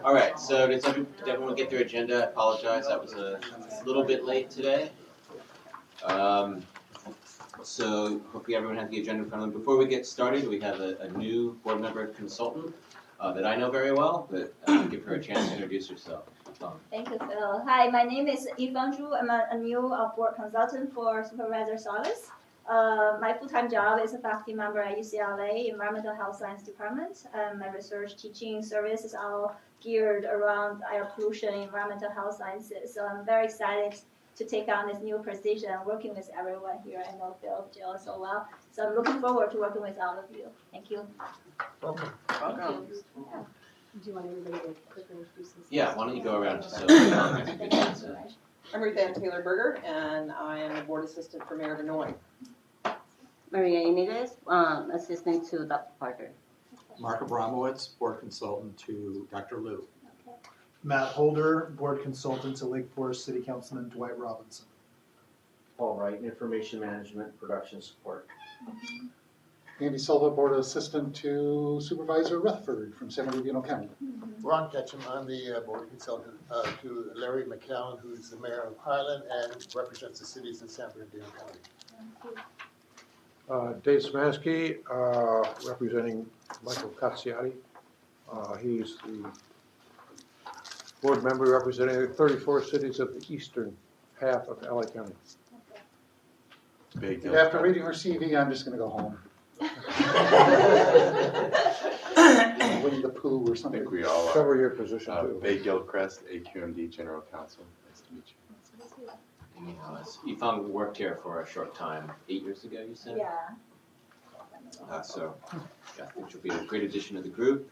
All right, so did everyone get their agenda? I apologize, that was a little bit late today. So hopefully everyone has the agenda in front of them. Before we get started, we have a new board member consultant that I know very well, but give her a chance to introduce herself. Thank you, Phil. Hi, my name is Yifang Zhu. I'm a new board consultant for Supervisor Solis. My full-time job is a faculty member at UCLA Environmental Health Science Department. My research teaching service is all geared around air pollution, environmental health sciences. So I'm very excited to take on this new position, working with everyone here. I know Phil, Jill so well. So I'm looking forward to working with all of you. Thank you. Welcome. Welcome. Yeah. Do you want anybody to quickly introduce themselves? Yeah, why don't you go around just so I'm Ruth Ann Taylor-Berger, and I am the board assistant for Mayor of Hanoi. Maria Iniguez, assistant to Dr. Parker. Mark Abramowitz, board consultant to Dr. Liu. Okay. Matt Holder, board consultant to Lake Forest City Councilman Dwight Robinson. Paul Wright, information management, production support. Andy Silva, board assistant to Supervisor Rutherford from San Bernardino County. Ron Ketchum, I'm the board consultant to Larry McCown, who's the mayor of Highland and represents the cities in San Bernardino County. Dave Smansky, representing Michael Cazziati. He's the board member representing the 34 cities of the eastern half of LA County. And after reading her CV, I'm just going to go home. Winnie the Pooh or I something. think we all Cover are. your position too. Bay Gilchrist, AQMD General Counsel. Nice to meet you. Yifang worked here for a short time, 8 years ago, you said? Yeah. So, yeah, I think she'll be a great addition to the group.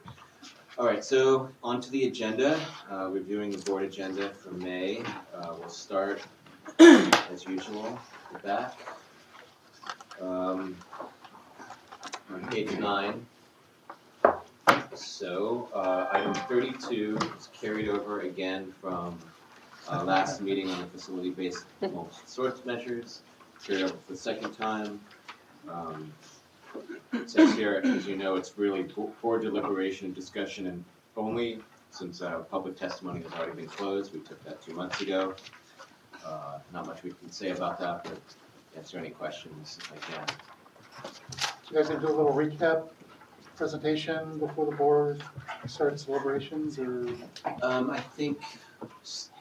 All right, so on to the agenda. Reviewing the board agenda for May. We'll start, as usual, at the back. On page 9. So, item 32 is carried over again from last meeting on the facility-based multi-source measures. Carried over for the second time. It says here, as you know, it's really board deliberation, discussion, and only since public testimony has already been closed. We took that 2 months ago. Not much we can say about that, but answer any questions if I can. You guys going to do a little recap presentation before the board starts deliberations, or? I think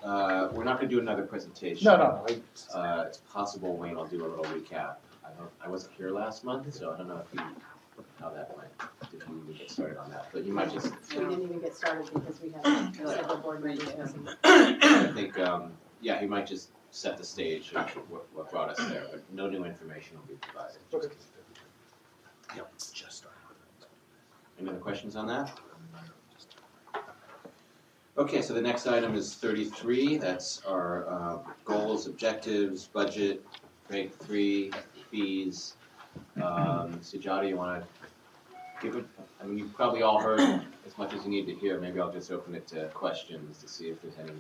we're not going to do another presentation. No. It's possible Wayne will do a little recap. I wasn't here last month, so I don't know how that went. Did you even get started on that? But you might just. We didn't even get started because we had several board members. I think, yeah, he might just set the stage of what brought us there, but no new information will be provided. Okay. Yep, just started. Any other questions on that? Okay, so the next item is 33. That's our goals, objectives, budget, Reg 3, fees. Sujata, you want to give it? I mean, you've probably all heard as much as you need to hear. Maybe I'll just open it to questions to see if there's any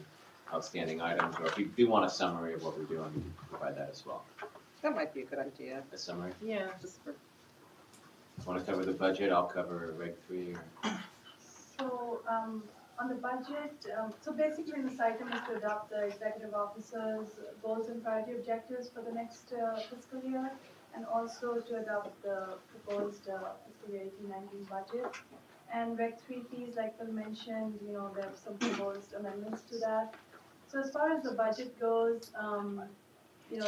outstanding items, or if you do want a summary of what we're doing, you can provide that as well. That might be a good idea. A summary? Yeah, just for. Want to cover the budget? I'll cover Reg 3. So on the budget, so basically this item is to adopt the executive officer's goals and priority objectives for the next fiscal year, and also to adopt the proposed fiscal year 18-19 budget. And Reg 3 fees, like Phil mentioned, there are some proposed amendments to that. So as far as the budget goes, if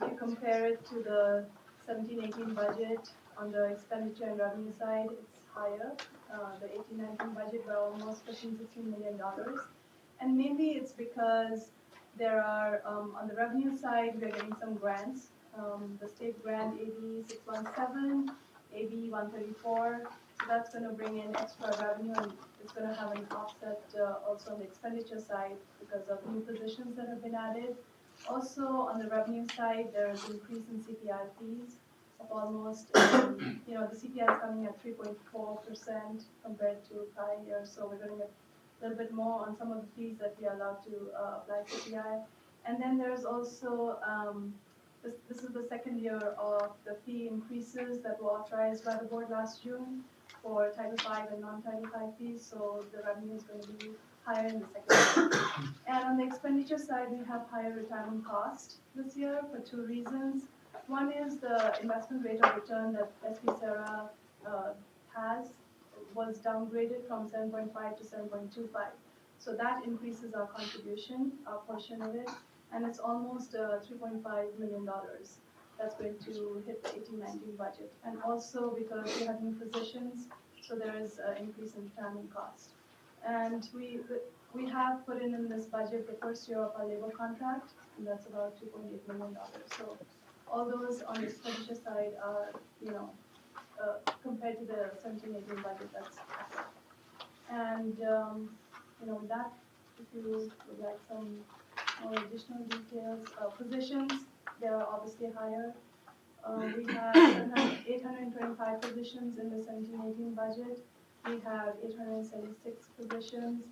you compare it to the 17-18 budget, on the expenditure and revenue side, it's higher. The 18-19 budget by almost $15-16 million. And mainly it's because there are, on the revenue side, we're getting some grants. The state grant AB 617, AB 134. So that's going to bring in extra revenue, and it's going to have an offset also on the expenditure side because of new positions that have been added. Also on the revenue side, there is an increase in CPI fees of almost, the CPI is coming at 3.4% compared to prior years. So we're going to get a little bit more on some of the fees that we are allowed to apply CPI. And then there's also, this is the second year of the fee increases that were authorized by the board last June. for Title V and non-Title V fees, so the revenue is going to be higher in the second year. And on the expenditure side, we have higher retirement cost this year for two reasons. One is the investment rate of return that SP Sarah has was downgraded from 7.5 to 7.25. So that increases our contribution, our portion of it, and it's almost $3.5 million. That's going to hit the 18-19 budget. And also because we have new positions, so there is an increase in retirement cost. And we have put in this budget the first year of our labor contract, and that's about $2.8 million. So all those on the expenditure side are, compared to the 17-18 budget, that's accurate. And with that, if you would like some more additional details, positions, they are obviously higher. We have 825 positions in the 17-18 budget. We have 876 positions.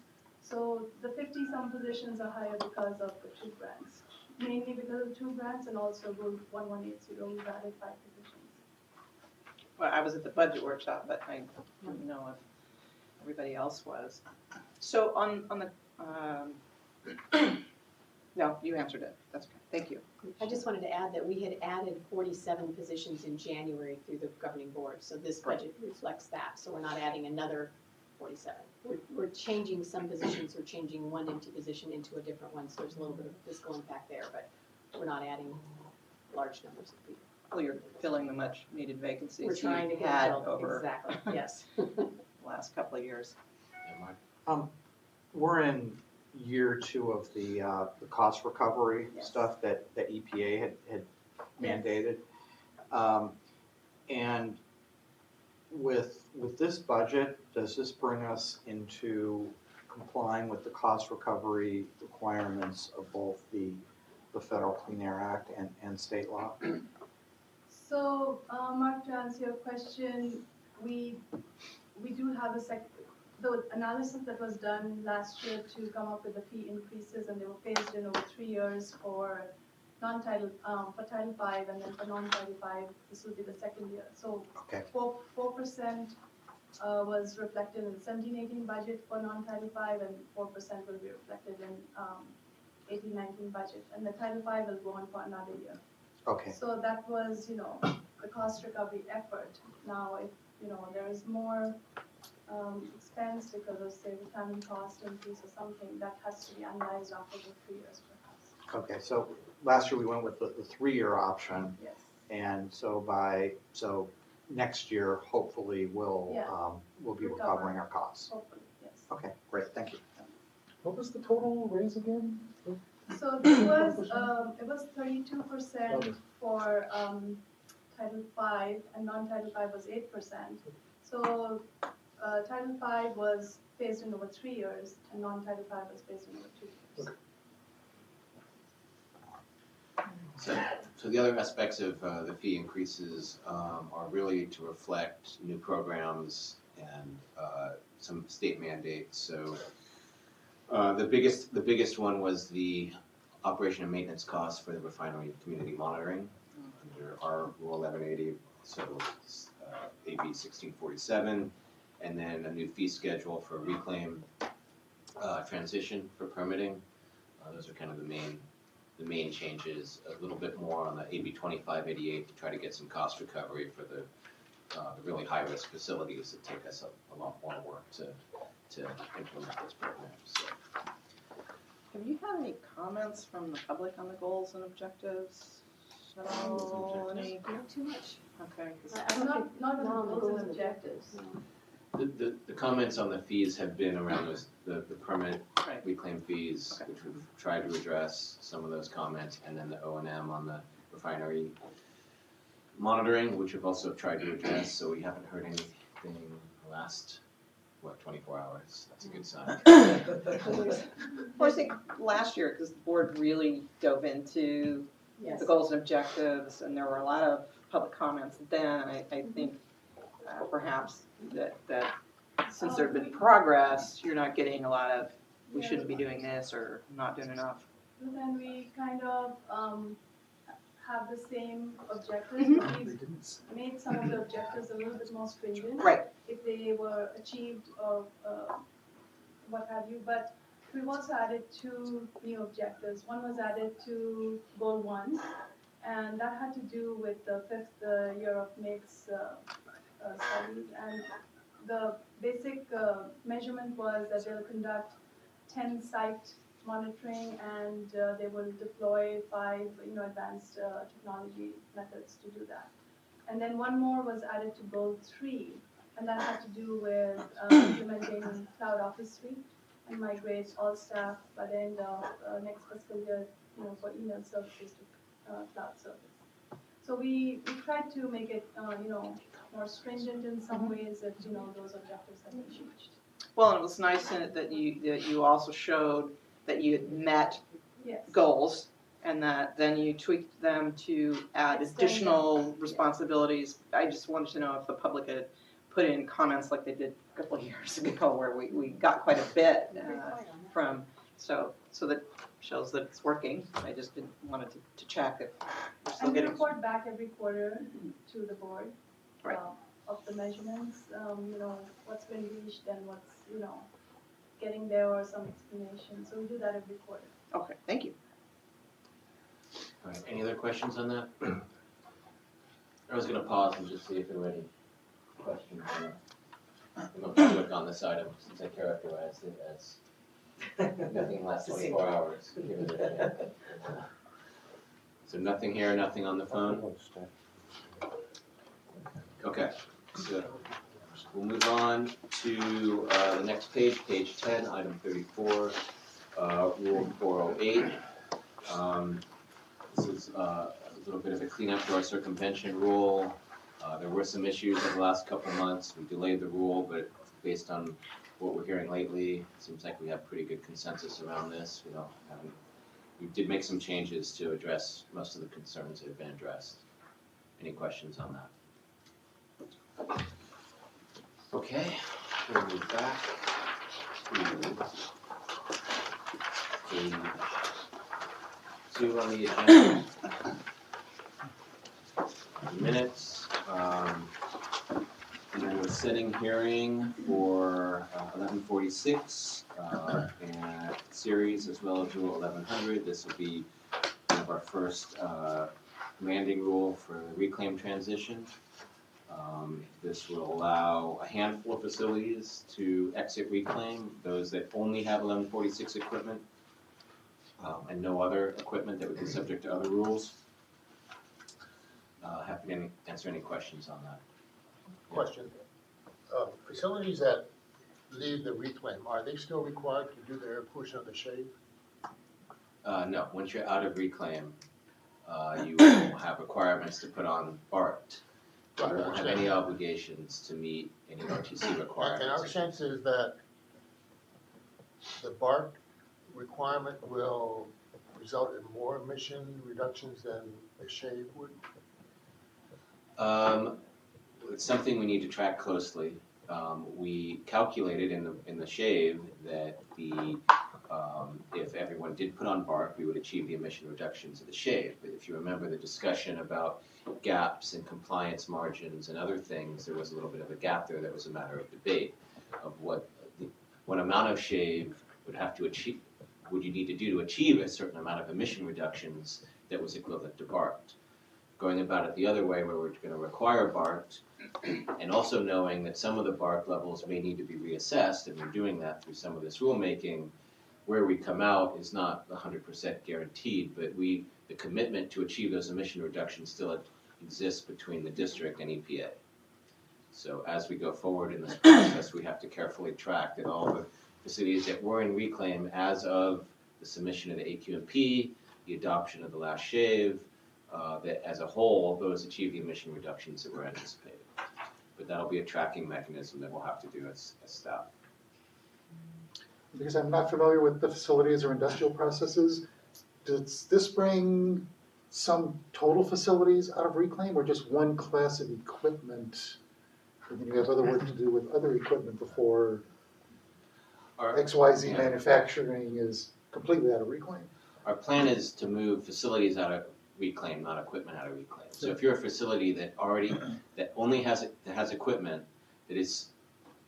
So the 50-some positions are higher because of the two grants, mainly because of two grants and also Rule 1180, we've added 5 positions. Well, I was at the budget workshop, but I don't know if everybody else was. So on the, no, you answered it. That's okay. Thank you. I just wanted to add that we had added 47 positions in January through the governing board, so this budget reflects that. So we're not adding another 47. We're changing some positions, we're changing one empty position into a different one, so there's a little bit of fiscal impact there, but we're not adding large numbers of people. Well, you're filling the much needed vacancies We're trying to you've get had filled. over Exactly, yes. the last couple of years. Yeah, Mark? We're in year 2 of the cost recovery Yes. stuff that EPA had mandated. And with this budget, does this bring us into complying with the cost recovery requirements of both the Federal Clean Air Act and state law? So, Mark, to answer your question, we do have the analysis that was done last year to come up with the fee increases, and they were phased in over 3 years for non-title, for Title V, and then for non-Title V, this will be the second year. So, Okay. 4% was reflected in the 17-18 budget for non-Title V, and 4% will be reflected in 18-19 budget, and the Title V will go on for another year. Okay. So that was, the cost recovery effort. Now, if, there is more expense because of, say, retirement cost increase or something, that has to be analyzed after the 3 years perhaps. Okay, so last year we went with the 3-year option, Yes. and so next year, hopefully, we'll be Recover. recovering our costs. Hopefully, yes. Okay, great, thank you. What was the total raise again? So it was 32% for Title V, and non-Title V was 8%. So Title V was phased in over 3 years, and non-Title V was phased in over 2 years. So the other aspects of the fee increases are really to reflect new programs and some state mandates. So the biggest one was the operation and maintenance costs for the refinery community monitoring under our Rule 1180, so AB 1647, and then a new fee schedule for reclaim transition for permitting. Those are kind of the main changes. A little bit more on the AB 2588 to try to get some cost recovery for the really high-risk facilities that take us a lot more work to implement those programs. So. Have you had any comments from the public on the goals and objectives at all? Any? Not too much. Okay. Not on the goals and objectives. The comments on the fees have been around the permit reclaim fees, Okay. which we've tried to address some of those comments, and then the O&M on the refinery monitoring, which we've also tried to address. So we haven't heard anything in the last 24 hours. That's a good sign. Well, I think last year, because the board really dove into Yes. the goals and objectives, and there were a lot of public comments then, I think perhaps that since there had been progress, you're not getting a lot of, we shouldn't be doing this or not doing enough. But then we kind of have the same objectives. We've made some of the objectives a little bit more stringent. Right. If they were achieved or what have you, but we've also added 2 new objectives. One was added to goal 1, and that had to do with the 5th year of MIGS studies. And the basic measurement was that they'll conduct 10 site monitoring, and they will deploy 5 advanced technology methods to do that. And then one more was added to goal 3, and that had to do with implementing Cloud Office Suite and migrate all staff by the end of next fiscal year, for email services to cloud service. So we tried to make it, more stringent in some ways that, those objectives have been reached. Well, and it was nice in it that you also showed that you had met Yes. goals, and that then you tweaked them to add Extend additional them. responsibilities. I just wanted to know if the public had put in comments like they did a couple of years ago, where we got quite a bit from, so that shows that it's working. I just wanted to check if we're still And we getting. report back every quarter to the board. Right. Of the measurements, what's been reached and what's, getting there, or some explanation. So we do that every quarter. Okay, thank you. All right, any other questions on that? I was gonna pause and just see if there were any questions from the public on this item, since I characterized it as nothing less than 24 hours. Give it a chance. So nothing here, nothing on the phone? Okay, so we'll move on to the next page, page 10, item 34, Rule 408. This is a little bit of a cleanup to our circumvention rule. There were some issues over the last couple of months. We delayed the rule, but based on what we're hearing lately, it seems like we have pretty good consensus around this. We did make some changes to address most of the concerns that have been addressed. Any questions on that? Okay, we'll move back to page 2 on the agenda. Minutes. There was setting hearing for 1146 and series, as well as Rule 1100. This will be one of our first commanding rule for the reclaim transition. This will allow a handful of facilities to exit reclaim, those that only have 1146 equipment and no other equipment that would be subject to other rules. Happy to answer any questions on that. Question. Facilities that leave the reclaim, are they still required to do their portion of the shave? No, once you're out of reclaim, you will have requirements to put on BART. You won't have any obligations to meet any RTC requirements. And our sense is that the BART requirement will result in more emission reductions than a shave would? It's something we need to track closely. We calculated in the shave that if everyone did put on BART, we would achieve the emission reductions of the shave. But if you remember the discussion about gaps in compliance margins and other things, there was a little bit of a gap there that was a matter of debate of what amount of shave would you need to do to achieve a certain amount of emission reductions that was equivalent to BART. Going about it the other way, where we're going to require BART, and also knowing that some of the BART levels may need to be reassessed, and we're doing that through some of this rulemaking, where we come out is not 100% guaranteed, but the commitment to achieve those emission reductions still exists between the district and EPA. So as we go forward in this process, we have to carefully track that all the facilities that were in reclaim as of the submission of the AQMP, the adoption of the last shave, that as a whole, those achieve the emission reductions that were anticipated. But that'll be a tracking mechanism that we'll have to do as staff. Because I'm not familiar with the facilities or industrial processes, does this bring some total facilities out of reclaim, or just one class of equipment? And then you have other work to do with other equipment before XYZ manufacturing is completely out of reclaim? Our plan is to move facilities out of reclaim, not equipment out of reclaim. So if you're a facility that only has equipment that is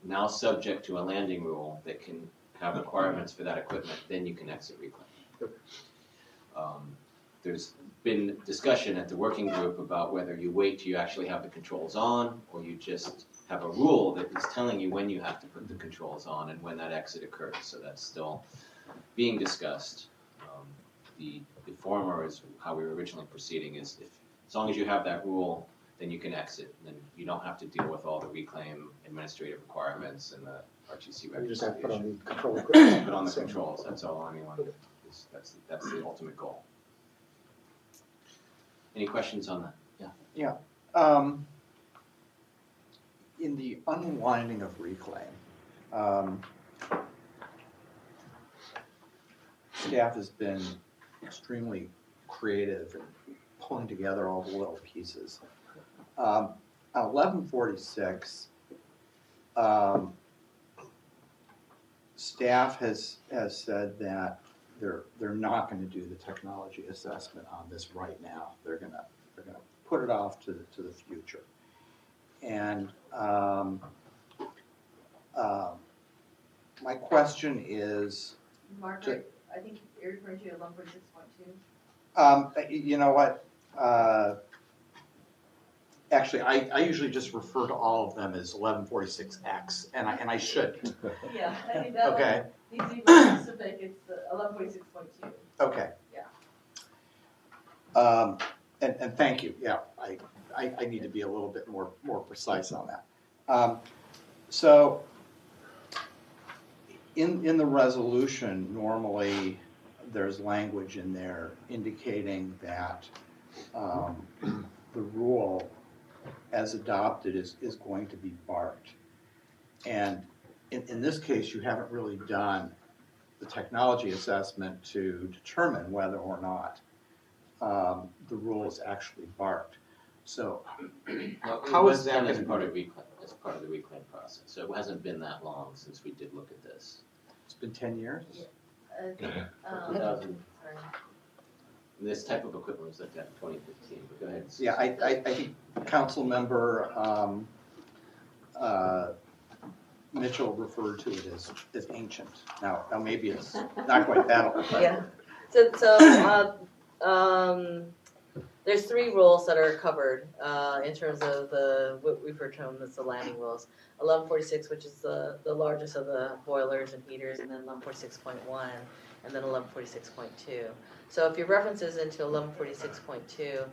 now subject to a landing rule that can have requirements for that equipment, then you can exit reclaim. There's been discussion at the working group about whether you wait till you actually have the controls on, or you just have a rule that is telling you when you have to put the controls on and when that exit occurs. So that's still being discussed. The former is how we were originally proceeding, is as long as you have that rule, then you can exit. Then you don't have to deal with all the reclaim administrative requirements and the RTC You just have to put on reconciliation. the control equipment. Put on the controls, that's all anyone, that's the ultimate goal. Any questions on that? Yeah. In the unwinding of reclaim, staff has been extremely creative in pulling together all the little pieces. On 1146, staff has said that they're not going to do the technology assessment on this right now. They're gonna put it off to the future. And my question is, Margaret, I think you're referring to 1146.2. you know what? Actually, I usually just refer to all of them as 1146X, and I should. Yeah, I think that Okay. one needs to be more specific. It's 1146.2. Okay. Yeah. And thank you. Yeah, I need to be a little bit more precise on that. So in the resolution, normally there's language in there indicating that the rule as adopted is going to be barked. And in this case, you haven't really done the technology assessment to determine whether or not the rule is actually barked. So how is that as going part to of reclaim, as part of the reclaim process? So it hasn't been that long since we did look at this. It's been 10 years? Sorry. This type of equipment was looked at in 2015, but go ahead. Yeah, I think Council Member Mitchell referred to it as ancient. Now maybe it's not quite that old. But Yeah. There's 3 rules that are covered in terms of what we've termed as the landing rules. 1146, which is the largest of the boilers and heaters, and then 1146.1, and then 1146.2. So if your reference is into 1146.2,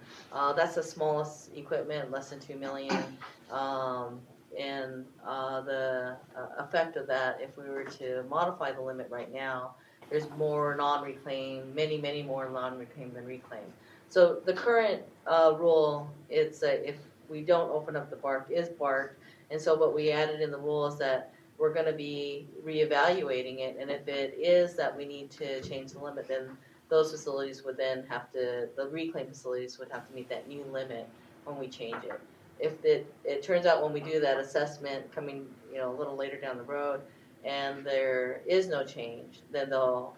that's the smallest equipment, less than 2 million. And the effect of that, if we were to modify the limit right now, there's more non-reclaim, many more non-reclaim than reclaim. So the current rule, it's if we don't open up the bark, is barked. And so what we added in the rule is that we're going to be reevaluating it. And if it is that we need to change the limit, then those facilities would then have to, the reclaim facilities would have to meet that new limit when we change it. If it turns out when we do that assessment coming, a little later down the road, and there is no change, then they'll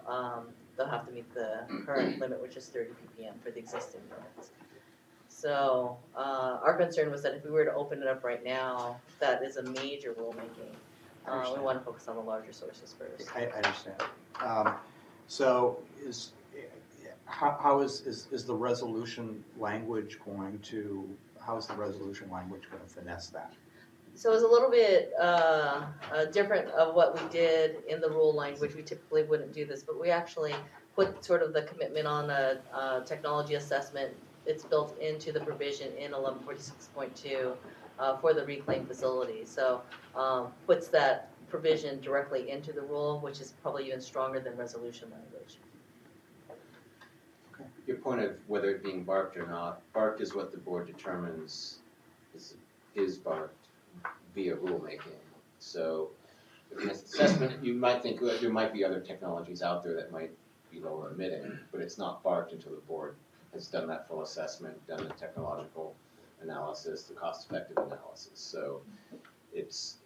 have to meet the current limit, which is 30 ppm for the existing limits. So our concern was that if we were to open it up right now, that is a major rulemaking. We want to focus on the larger sources first. I understand. So how is the resolution language going to? How is the resolution language going to finesse that? So it's a little bit different of what we did in the rule language. We typically wouldn't do this, but we actually put sort of the commitment on a technology assessment. It's built into the provision in 1146.2 for the reclaim facility. So puts that provision directly into the rule, which is probably even stronger than resolution language. Okay. Your point of whether it being barked or not, barked is what the board determines is barked via rulemaking. So if an assessment, you might think there might be other technologies out there that might be lower emitting, but it's not barked until the board has done that full assessment, done the technological analysis, the cost-effective analysis. So it's,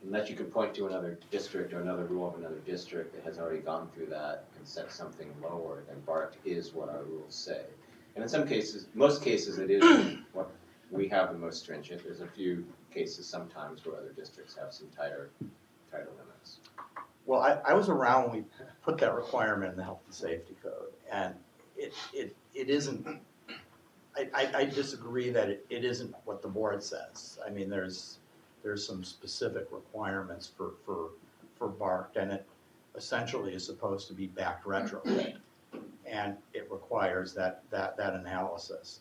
unless you can point to another district or another rule of another district that has already gone through that and set something lower, then barked is what our rules say. And in some cases, most cases, it is what we have the most stringent. There's a few cases sometimes where other districts have some tighter limits. Well, I was around when we put that requirement in the health and safety code, and it isn't, I disagree that it isn't what the board says. I mean, there's some specific requirements for BART, and it essentially is supposed to be backed retrofit, and it requires that analysis.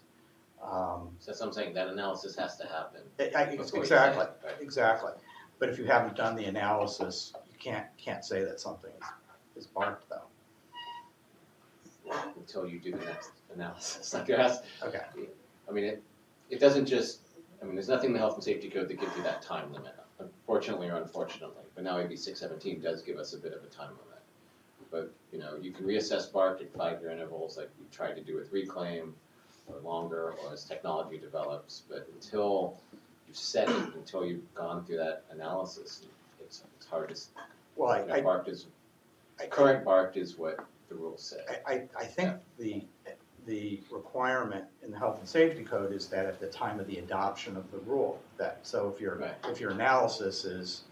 So that's what I'm saying, that analysis has to happen. Exactly, exactly. But if you haven't done the analysis, you can't say that something is barked though. Until you do the next analysis, I guess. Okay. I mean, it doesn't just, I mean, there's nothing in the health and safety code that gives you that time limit, unfortunately or unfortunately. But now AB 617 does give us a bit of a time limit. But, you know, you can reassess BART at 5-year intervals like we tried to do with reclaim, or longer, or as technology develops. But until you've set it, until you've gone through that analysis, it's hard to. Well, you know, current BART is what the rules say. I think the requirement in the health and safety code is that at the time of the adoption of the rule, that so if your analysis is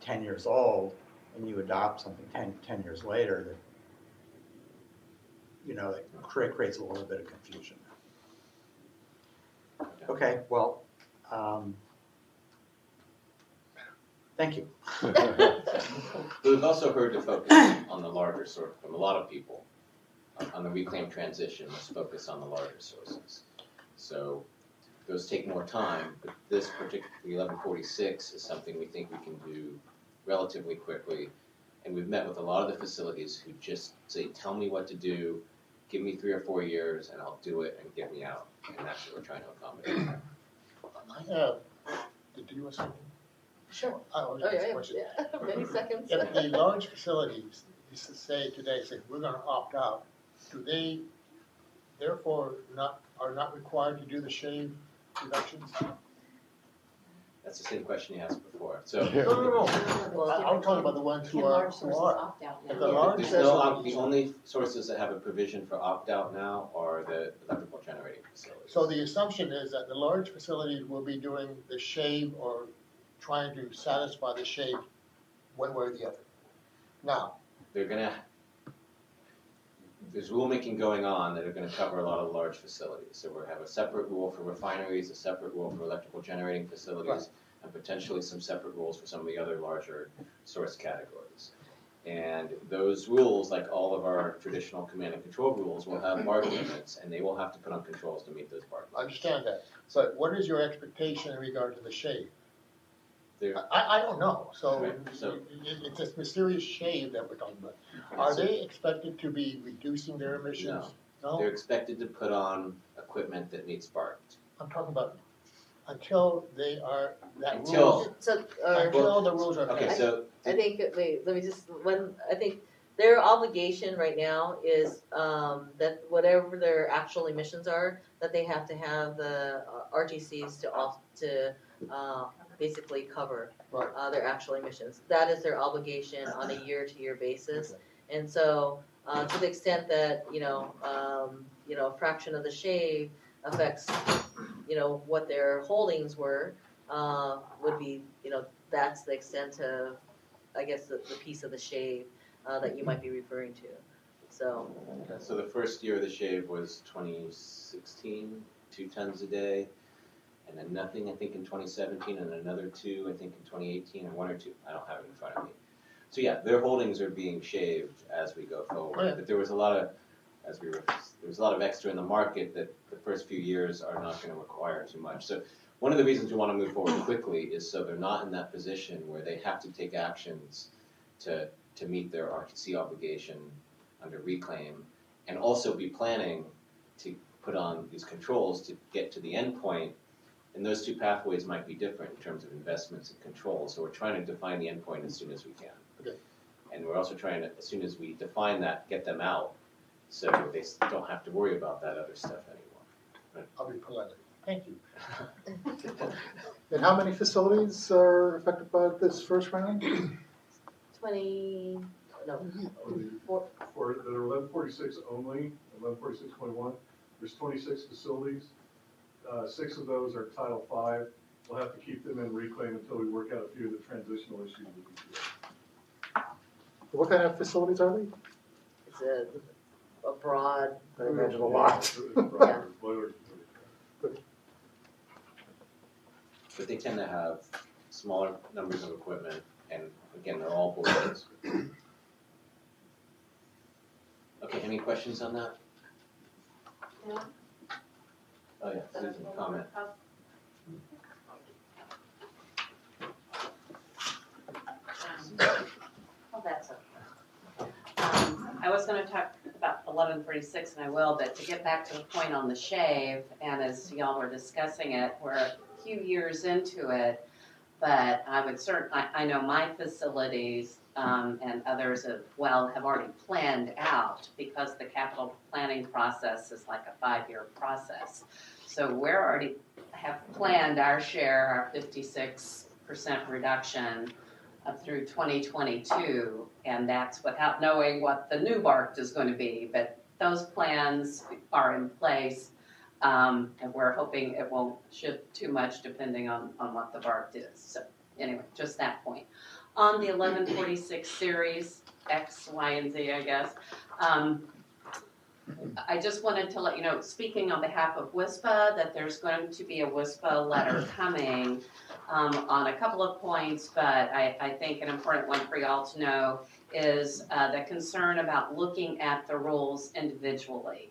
10 years old and you adopt something 10 years later, that you know that creates a little bit of confusion. Okay, well, thank you. We've also heard to focus on the larger source from a lot of people. On the reclaim transition, let's focus on the larger sources. So those take more time, but this particular 1146 is something we think we can do relatively quickly. And we've met with a lot of the facilities who just say, tell me what to do, give me 3 or 4 years, and I'll do it and get me out. And that's what we're trying to accommodate. I have, did you want something? Sure. Oh, yeah, many seconds. If the large facilities, used to say today, say, we're gonna opt out, do they therefore are not required to do the shave reductions? That's the same question you asked before. So No. I'm talking about the ones who are. If the large there's the only sources that have a provision for opt-out now are the electrical generating facilities. So the assumption is that the large facilities will be doing the shave or trying to satisfy the shave one way or the other. Now, there's rulemaking going on that are going to cover a lot of large facilities. So we have a separate rule for refineries, a separate rule for electrical generating facilities, and potentially some separate rules for some of the other larger source categories. And those rules, like all of our traditional command and control rules, will have BART limits, and they will have to put on controls to meet those BART limits. I understand that. So what is your expectation in regard to the shave? I don't know. So it's this mysterious shave that we're talking about. Are they expected to be reducing their emissions? No. They're expected to put on equipment that meets BART. I'm talking about until they are until the rules are okay. passed. So I think let me just I think their obligation right now is that whatever their actual emissions are, that they have to have the RTCs to basically cover their actual emissions. That is their obligation on a year-to-year basis. Okay. And so, to the extent that a fraction of the shave affects, what their holdings were, would be, that's the extent of, I guess, the piece of the shave that you might be referring to. So. Okay, so the first year of the shave was 2016, 2 tons a day. And then nothing, I think, in 2017, and another 2, I think, in 2018, and 1 or 2. I don't have it in front of me. So yeah, their holdings are being shaved as we go forward. But there was a lot of, there was a lot of extra in the market that the first few years are not going to require too much. So one of the reasons we want to move forward quickly is so they're not in that position where they have to take actions to meet their RTC obligation under reclaim, and also be planning to put on these controls to get to the end point. And those 2 pathways might be different in terms of investments and controls. So we're trying to define the endpoint as soon as we can. Okay. And we're also trying to, as soon as we define that, get them out so they don't have to worry about that other stuff anymore. Right. I'll be polite. Thank you. And how many facilities are affected by this first round? 20, no. For the 1146 only, 1146.1, There's 26 facilities. 6 of those are Title V. We'll have to keep them in reclaim until we work out a few of the transitional issues with EPA. What kind of facilities are they? It's a broad, I imagine a lot. Yeah. But they tend to have smaller numbers of equipment, and again, they're all boards. Okay, any questions on that? Yeah. Oh yeah, Susan, comment. Oh, that's okay. I was gonna talk about 1146, and I will, but to get back to the point on the shave, and as y'all were discussing it, we're a few years into it, but I would I know my facilities, and others as well have already planned out, because the capital planning process is like a 5-year process. So we're already have planned our share, our 56% reduction through 2022, and that's without knowing what the new BART is going to be. But those plans are in place, and we're hoping it won't shift too much depending on what the BART is. So anyway, just that point. On the 1146 series, X, Y, and Z, I guess, I just wanted to let you know, speaking on behalf of WISPA, that there's going to be a WISPA letter coming on a couple of points, but I think an important one for y'all to know is the concern about looking at the rules individually.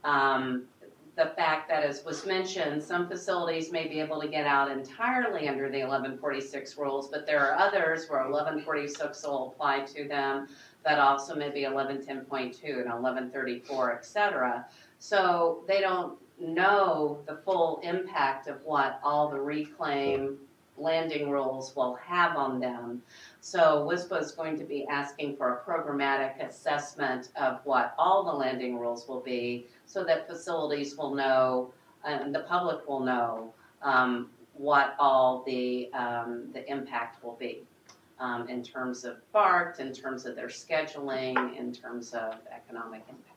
The fact that, as was mentioned, some facilities may be able to get out entirely under the 1146 rules, but there are others where 1146 will apply to them, that also may be 1110.2 and 1134, et cetera. So they don't know the full impact of what all the reclaim landing rules will have on them. So WISPA is going to be asking for a programmatic assessment of what all the landing rules will be, so that facilities will know and the public will know what all the impact will be in terms of BART, in terms of their scheduling, in terms of economic impact.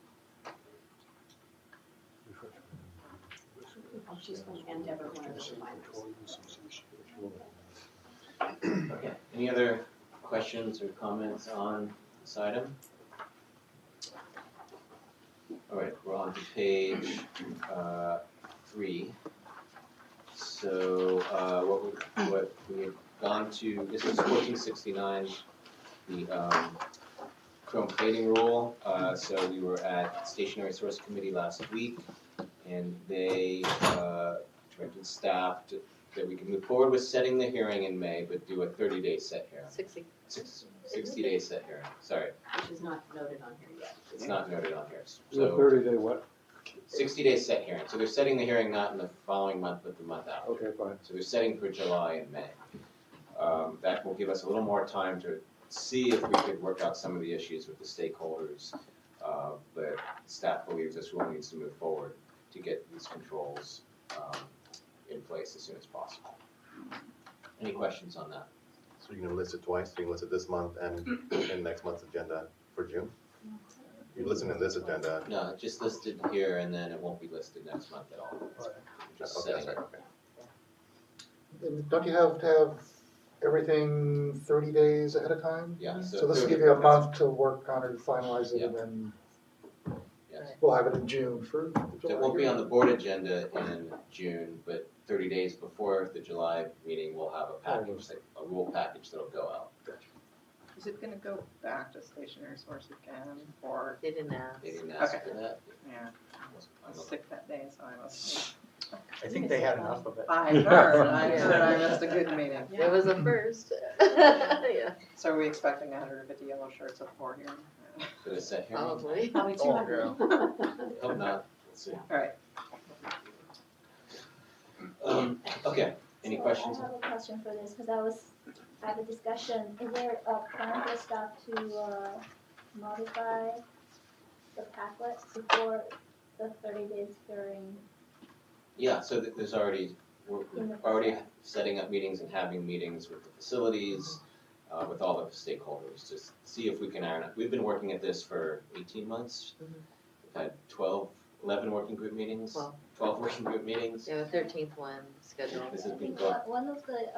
She's going to endeavor one of those reminders. Okay, any other questions or comments on this item? All right, we're on to page 3. So what we've gone to, this is 1469, the chrome plating rule. So we were at Stationary Source Committee last week, and they directed staff that we can move forward with setting the hearing in May, but do a 30-day set hearing. 60-day set hearing, sorry. Which is not noted on here yet. It's not noted on here. So 30-day what? 60-day set hearing. So they're setting the hearing not in the following month, but the month after. Okay, fine. So they're setting for July and May. That will give us a little more time to see if we could work out some of the issues with the stakeholders. But staff believes this rule needs to move forward to get these controls in place as soon as possible. Any questions on that? So you're gonna list it twice? You can list it this month and in next month's agenda for June? You listen in this agenda. No, just listed here, and then it won't be listed next month at all. Just Okay, that's setting right, it. okay. And don't you have to have everything 30 days ahead of time? Yeah. So this will give you a month to work on it, finalize it, and then Yes. we'll have it in June for the So July it won't be hearing. on the board agenda in June, but 30 days before the July meeting, we'll have a package, a rule package that'll go out. Is it gonna go back to Stationary Source again, or? They didn't ask. They didn't ask Okay. for that. Yeah, I was sick that day, so I was. I think they had enough of it. I heard I missed a good meeting. It was a first. Yeah. So are we expecting 150 yellow shirts at 4 here? For the set hearing? Probably. Probably 200. Hope not, let's see. All right. Okay, any questions? I have a question for this, because I have a discussion. Is there a plan for staff to modify the packet before the 30 days hearing? Yeah, so there's already, we're already setting up meetings and having meetings with the facilities, with all the stakeholders, to see if we can iron out. We've been working at this for 18 months. We've had 12 11 working group meetings, 12 working group meetings. Yeah, the 13th one scheduled. This I has been think booked. one of the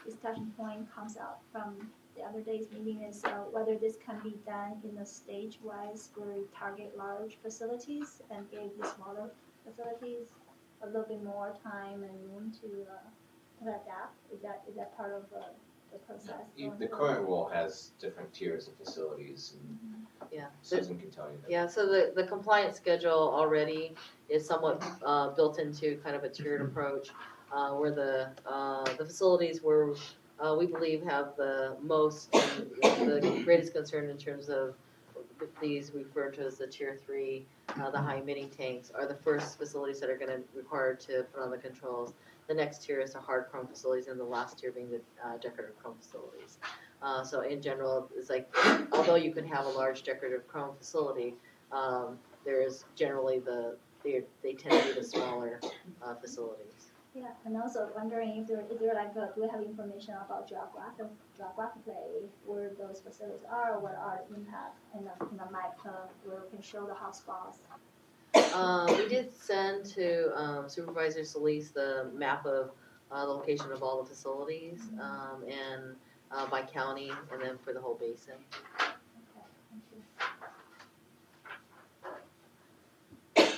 discussion point comes out from the other day's meeting is whether this can be done in a stage-wise where we target large facilities and give the smaller facilities a little bit more time and room to adapt. Is that part of the process? The current rule has different tiers of facilities, and Yeah. Susan can tell you that. Yeah, so the compliance schedule already is somewhat built into kind of a tiered approach, where the facilities where we believe have the most, the greatest concern in terms of these referred to as the tier 3, the high emitting tanks, are the first facilities that are going to require to put on the controls. The next tier is the hard chrome facilities, and the last tier being the decorative chrome facilities. So in general, it's like, although you could have a large decorative chrome facility, there's generally they tend to be the smaller facilities. Yeah, and also wondering if there like do we have information about geographically where those facilities are, what are the impact, and the map where we can show the hotspots. We did send to Supervisor Solis the map of the location of all the facilities, and by county, and then for the whole basin.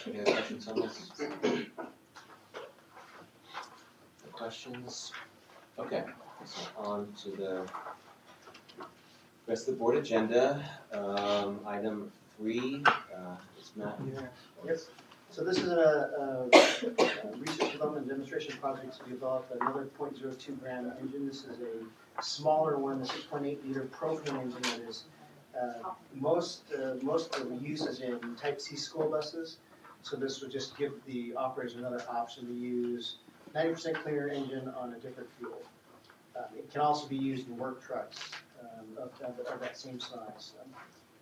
Any other questions on this? No questions? Okay, so on to the rest of the board agenda. Item 3, is Matt here? Yes. So this is a research development demonstration project to develop another .02 gram engine. This is a smaller one, the 6.8 liter propane engine that is most of the use is in Type C school buses. So this would just give the operators another option to use 90% cleaner engine on a different fuel. It can also be used in work trucks of that same size.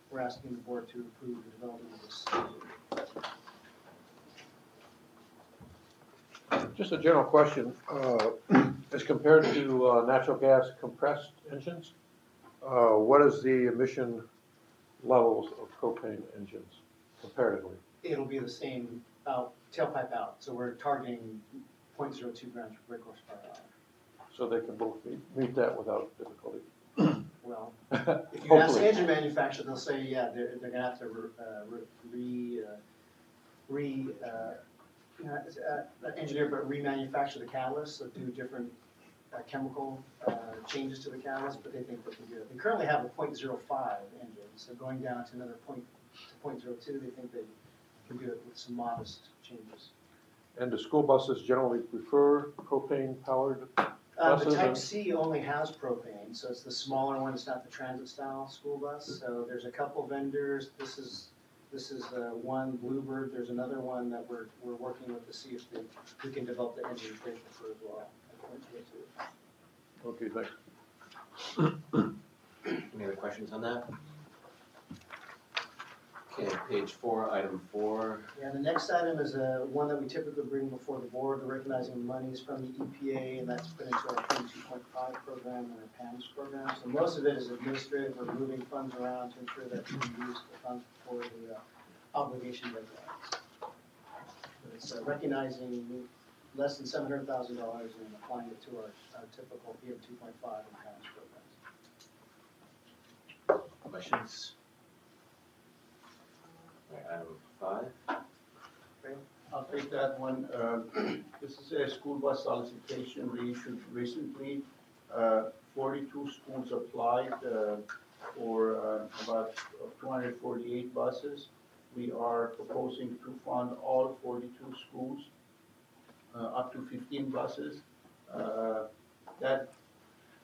We're asking the board to approve the development of this engine. Just a general question, as compared to natural gas compressed engines, what is the emission levels of propane engines comparatively? It'll be the same tailpipe out, so we're targeting 0.02 grams per brake horsepower hour. So they can both meet that without difficulty? Well, if you ask the engine manufacturer, they'll say, yeah, they're going to have to engineer but remanufacture the catalyst, so do different chemical changes to the catalyst, but they think they can do it. They currently have a 0.05 engine, so going down to another 0.02, they think they can do it with some modest changes. And do school buses generally prefer propane-powered buses? The Type C only has propane, so it's the smaller one. It's not the transit-style school bus. So there's a couple vendors. This is one, Bluebird. There's another one that we're working with to see if we can develop the engine they prefer as well. Okay, thanks. Any other questions on that? Okay, page 4, item 4. Yeah, the next item is one that we typically bring before the board, the recognizing monies from the EPA, and that's put into our 22.5 program and our PAMS program. So most of it is administrative. We're moving funds around to ensure that we can use the funds for the obligation deadlines. It's recognizing less than $700,000 and applying it to our typical PM 2.5 and PAMS programs. Questions? All right, item 5. I'll take that one. This is a school bus solicitation we issued recently. 42 schools applied for about 248 buses. We are proposing to fund all 42 schools, up to 15 buses. That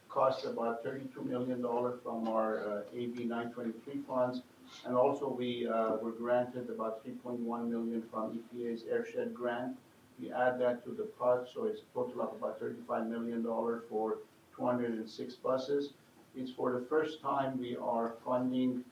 costs about $32 million from our AB 923 funds. And also we were granted about $3.1 million from EPA's Airshed grant. We add that to the pot, so it's a total of about $35 million for 206 buses. It's for the first time we are funding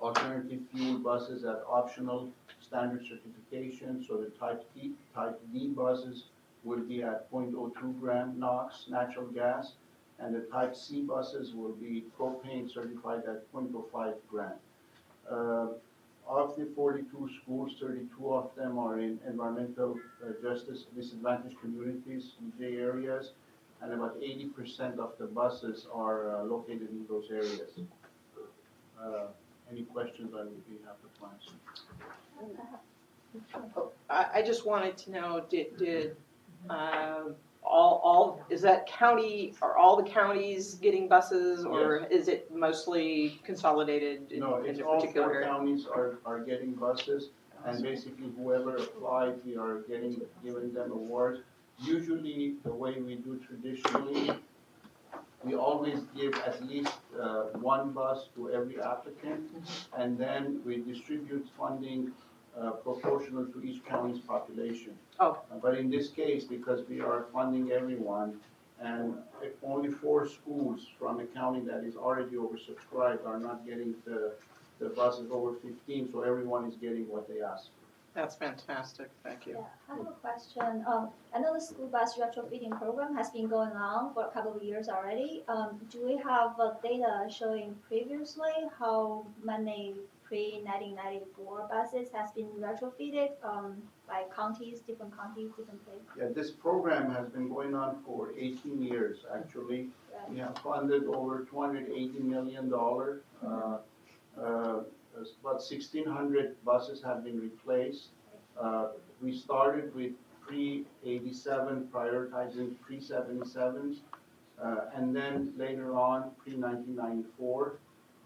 alternative fuel buses at optional standard certification. So the Type D buses will be at 0.02 gram NOx natural gas, and the Type C buses will be propane certified at 0.05 gram. Of the 42 schools, 32 of them are in environmental justice disadvantaged communities, EJ areas, and about 80% of the buses are located in those areas. Any questions, I would be happy to answer. I just wanted to know, did all, is that county, are all the counties getting buses, or Yes. is it mostly consolidated in No, in it's a all particular 4 area? counties are getting buses, and basically whoever applied, we are giving them awards. Usually, the way we do traditionally, we always give at least one bus to every applicant, and then we distribute funding proportional to each county's population. Oh. But in this case, because we are funding everyone, and if only 4 schools from a county that is already oversubscribed are not getting the buses over 15, so everyone is getting what they asked. That's fantastic, thank you. Yeah, I have a question. I know the school bus retrofitting program has been going on for a couple of years already. Do we have data showing previously how many pre-1994 buses has been retrofitted by counties, different places? Yeah, this program has been going on for 18 years, actually. Right. We have funded over $280 million. About 1,600 buses have been replaced. We started with pre-87, prioritizing pre-77s, and then later on, pre-1994.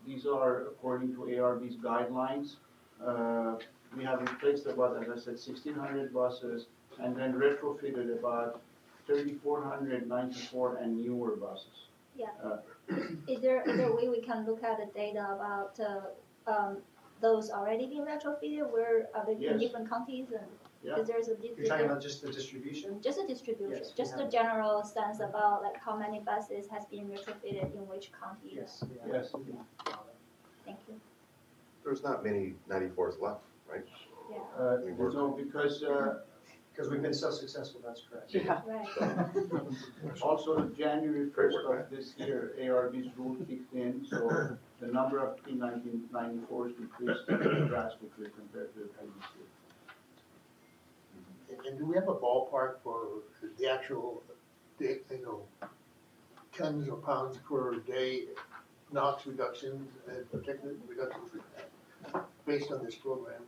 These are according to ARB's guidelines. We have replaced about, as I said, 1,600 buses, and then retrofitted about 3,494 and newer buses. Yeah. Is there a way we can look at the data about those already being retrofitted? Where are they in Yes. different counties? And Yeah. because there's a You're talking about just the distribution? just a distribution, Yes, we just a have. general sense about like how many buses has been retrofitted in which counties. Yes. Yes. Thank you. There's not many 94s left, right? Yeah. No, because Because we've been so successful, that's correct. Yeah. Right. also January 1st of this year, ARB's rule kicked in, so the number of P1994s decreased drastically compared to the previous year. And do we have a ballpark for the actual, tons or pounds per day NOx reductions and particulate reductions based on this program?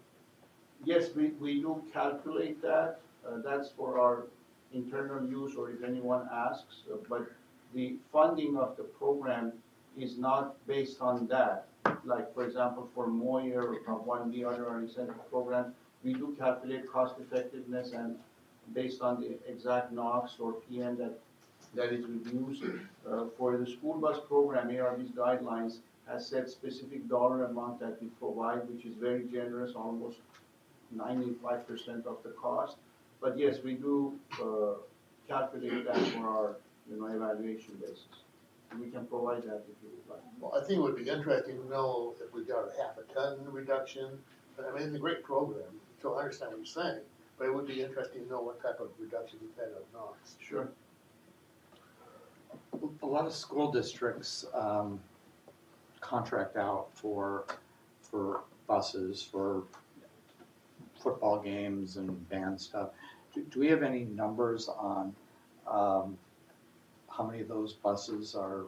Yes, we do calculate that. That's for our internal use or if anyone asks. But the funding of the program is not based on that. Like, for example, for Moyer or 1B under our incentive program, we do calculate cost effectiveness and based on the exact NOx or PM that is reduced. For the school bus program, ARB's guidelines has set specific dollar amount that we provide, which is very generous, almost 95% of the cost. But yes, we do calculate that for our evaluation basis. We can provide that if you would like. Well, I think it would be interesting to know if we got a half a ton reduction. I mean, it's a great program, so I understand what you're saying, but it would be interesting to know what type of reduction we've had of NOx. Sure. A lot of school districts contract out for buses, for football games and band stuff. Do we have any numbers on how many of those buses are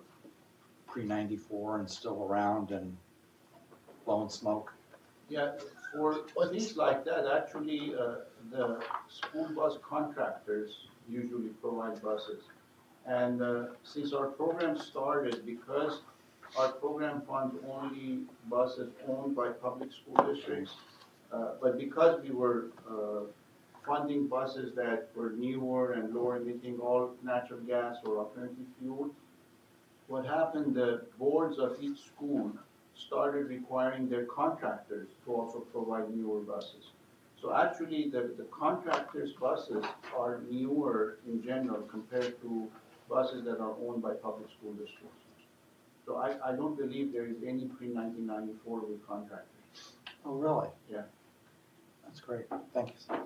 pre-94 and still around and blowing smoke? Yeah, for things like that, actually, the school bus contractors usually provide buses. And since our program started, because our program funds only buses owned by public school districts, but because we were funding buses that were newer and lower emitting, all natural gas or alternative fuel, what happened, the boards of each school started requiring their contractors to also provide newer buses. So actually, the contractors' buses are newer in general compared to buses that are owned by public school districts. So I don't believe there is any pre-1994 with contractors. Oh, really? Yeah. That's great. Thank you, sir.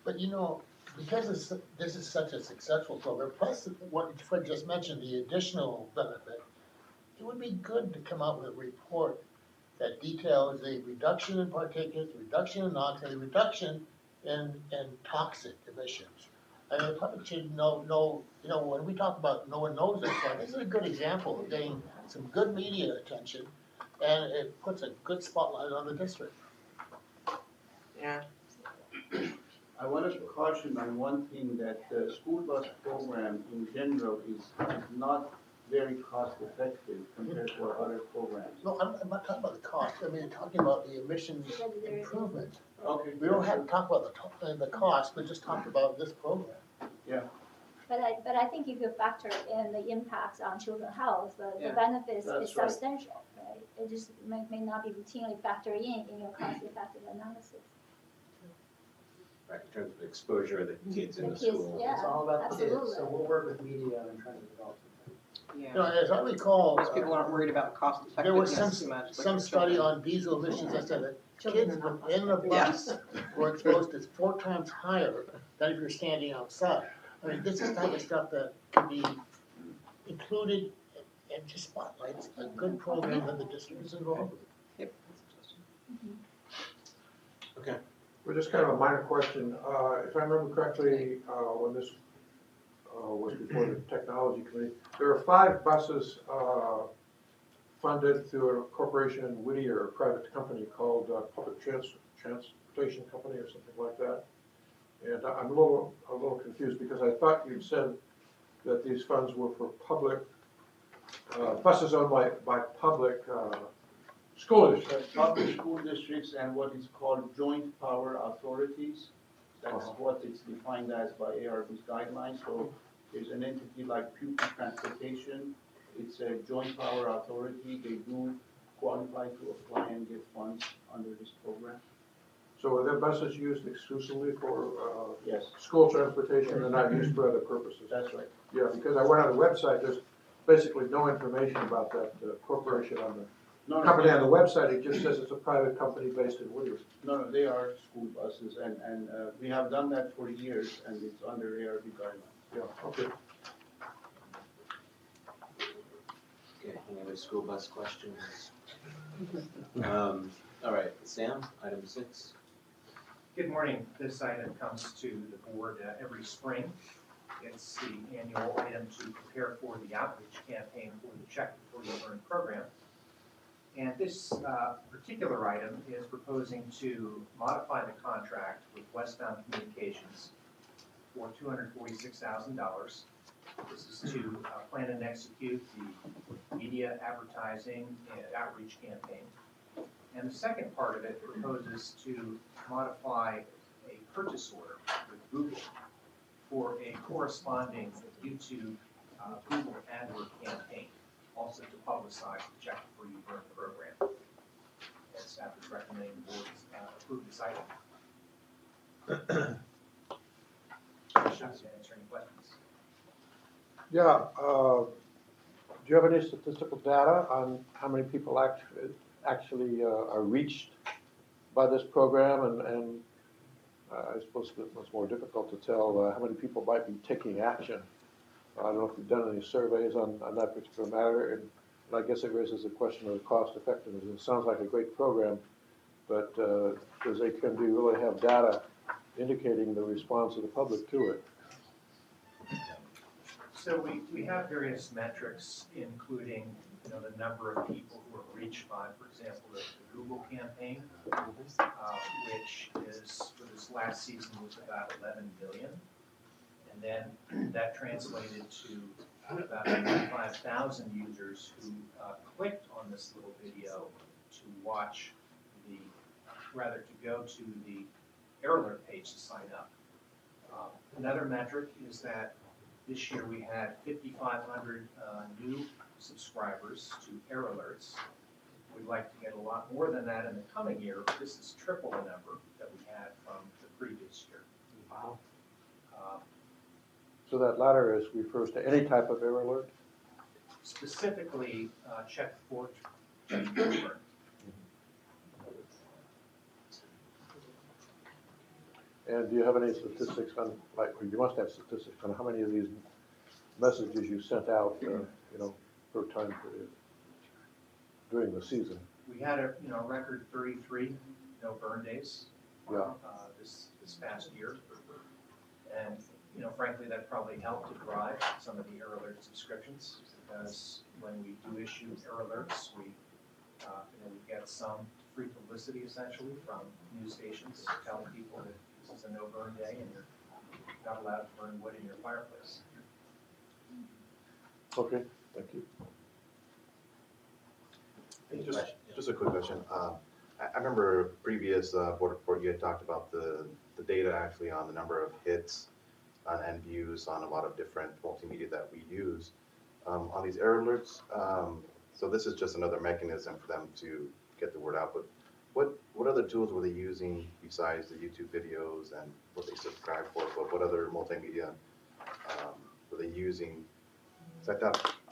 But because this is such a successful program, plus what Fred just mentioned, the additional benefit, it would be good to come out with a report that details the reduction in particulates, reduction in NOx, and the reduction in toxic emissions. I mean, the public should know, when we talk about no one knows this part, this is a good example of getting some good media attention, and it puts a good spotlight on the district. Yeah. I want to caution on one thing, that the school bus program in general is not very cost effective compared to our other programs. No, I'm not talking about the cost, I mean, I'm talking about the emissions improvement. Okay. We don't have to talk about the cost, but just talk about this program. Yeah. But I think if you factor in the impacts on children's health, the Yeah, benefits that's is right. substantial, right? It just may not be routinely factored in your cost-effective analysis. Right, in terms of exposure of the kids in The the kids, school. yeah, It's all about the kids, absolutely. so we'll work with media and try to develop something. Yeah. As I recall, Most people aren't worried about cost there was effectiveness too much. some study on diesel emissions that said that kids in the bus were exposed to 4 times higher than if you're standing outside. I mean, this is the type of stuff that can be included and just spotlights a good program that the district is involved with. Yep. Okay. Well, just kind of a minor question. If I remember correctly, when this was before the technology committee, there are 5 buses funded through a corporation in Whittier, a private company called Public Transportation Company or something like that. And I'm a little confused because I thought you said that these funds were for public buses owned by public school districts. Public school districts and what is called joint power authorities. That's what it's defined as by ARB's guidelines. So there's an entity like Pupil Transportation. It's a joint power authority. They do qualify to apply and get funds under this program. So are their buses used exclusively for Yes. school transportation and not used for other purposes? That's right. Yeah, because I went on the website, there's basically no information about that corporation on the company on the website. It just says it's a private company based in Whittier. No, they are school buses, and we have done that for years, and it's under ARB guidelines. Yeah, okay. Okay, any other school bus questions? All right, Sam, item 6. Good morning. This item comes to the board every spring. It's the annual item to prepare for the outreach campaign for the Check Before You Learn program. And this particular item is proposing to modify the contract with Westbound Communications for $246,000. This is to plan and execute the media advertising and outreach campaign. And the second part of it proposes to modify a purchase order with Google for a corresponding YouTube Google AdWord campaign, also to publicize the Check Before You Learn program. And staff is recommending the board approve this item. Happy to answer any questions. Yeah, do you have any statistical data on how many people actually are reached by this program? And I suppose it's more difficult to tell how many people might be taking action. I don't know if you've done any surveys on that particular matter, and I guess it raises the question of the cost effectiveness. It sounds like a great program, but does SCAQMD really have data indicating the response of the public to it? So we have various metrics, including the number of people who are reached by, for example, the Google campaign, which is for this last season was about 11 billion, and then that translated to about 95,000 users who clicked on this little video to watch to go to the Air Alert page to sign up. Another metric is that this year we had 5,500 new subscribers to Air Alerts. We'd like to get a lot more than that in the coming year, but this is triple the number that we had from the previous year. Wow. So that latter refers to any type of Air Alert? Specifically, Check Before You Learn. And do you have any statistics on, or you must have statistics on how many of these messages you sent out, per time period during the season? we had a, record 33 no burn days this past year. And, frankly, that probably helped to drive some of the error alert subscriptions, because when we do issue error alerts, we get some free publicity essentially from news stations telling people that this is a no burn day and you're not allowed to burn wood in your fireplace. Okay, thank you. Just a quick question. I remember previous board report, you had talked about the data actually on the number of hits and views on a lot of different multimedia that we use. On these error alerts, so this is just another mechanism for them to get the word out, but what other tools were they using besides the YouTube videos and what they subscribe for? But what other multimedia were they using? So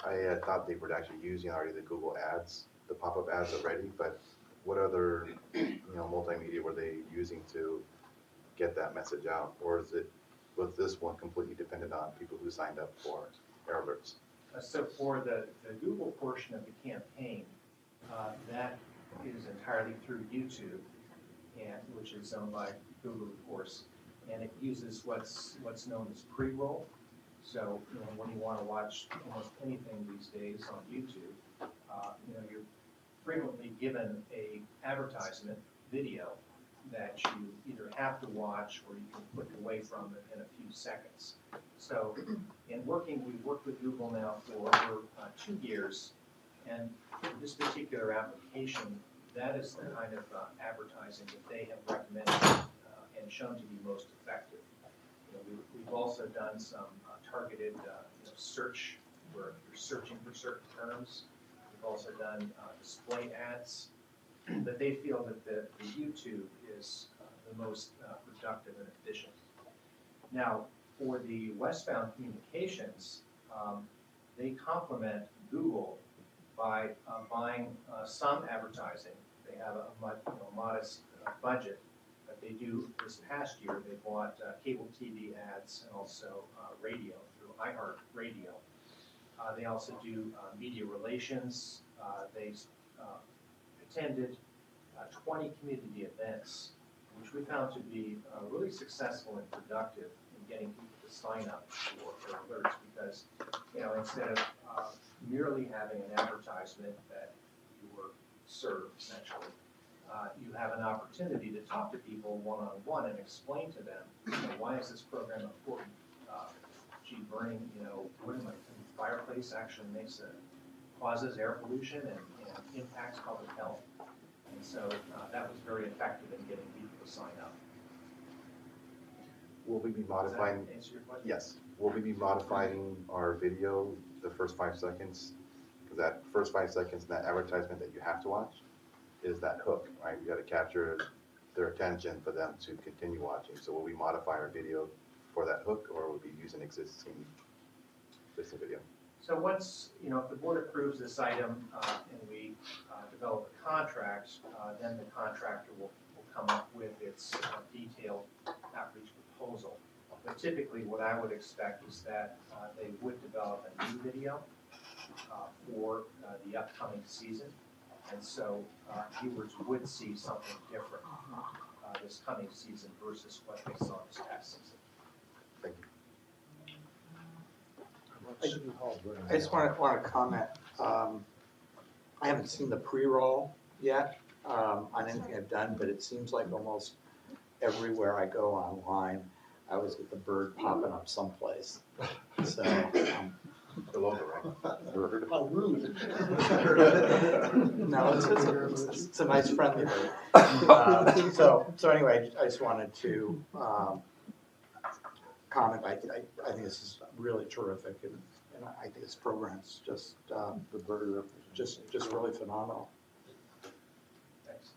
I had thought they were actually using already the Google ads, the pop-up ads already, but what other multimedia were they using to get that message out? Or was this one completely dependent on people who signed up for error alerts? So for the Google portion of the campaign, that is entirely through YouTube, which is owned by Google, of course, and it uses what's known as pre-roll. So when you want to watch almost anything these days on YouTube, you're frequently given a advertisement video that you either have to watch or you can click away from it in a few seconds. So we've worked with Google now for over 2 years, and for this particular application, that is the kind of advertising that they have recommended and shown to be most effective. We've also done some targeted search, where you're searching for certain terms. We've also done display ads, but they feel that the YouTube is the most productive and efficient. Now, for the westbound communications, they complement Google by buying some advertising. They have a modest budget, but they do, this past year, they bought cable TV ads and also radio through iHeartRadio. They also do media relations. They attended 20 community events, which we found to be really successful and productive in getting people to sign up for alerts, because instead of merely having an advertisement that you were served essentially, you have an opportunity to talk to people one-on-one and explain to them, why is this program important? Burning, wood in my fireplace actually causes air pollution and impacts public health. And so that was very effective in getting people to sign up. Will we be modifying? Does that answer your question? Yes. Will we be modifying our video the first 5 seconds? Because that first 5 seconds in that advertisement that you have to watch is that hook, right? We got to capture their attention for them to continue watching. So will we modify our video for that hook, or will we use an existing video? So once, if the board approves this item and we develop a contract, then the contractor will come up with its detailed outreach proposal. But typically what I would expect is that they would develop a new video for the upcoming season. And so viewers would see something different this coming season versus what they saw this past season. Thank you. I just want to comment. I haven't seen the pre-roll yet on anything I've done, but it seems like almost everywhere I go online, I always get the bird popping up someplace. So, the logo, right? Bird. How rude. No, it's a nice friendly bird. So anyway, I just wanted to comment. I think this is really terrific, and I think this program's just just really phenomenal. Thanks.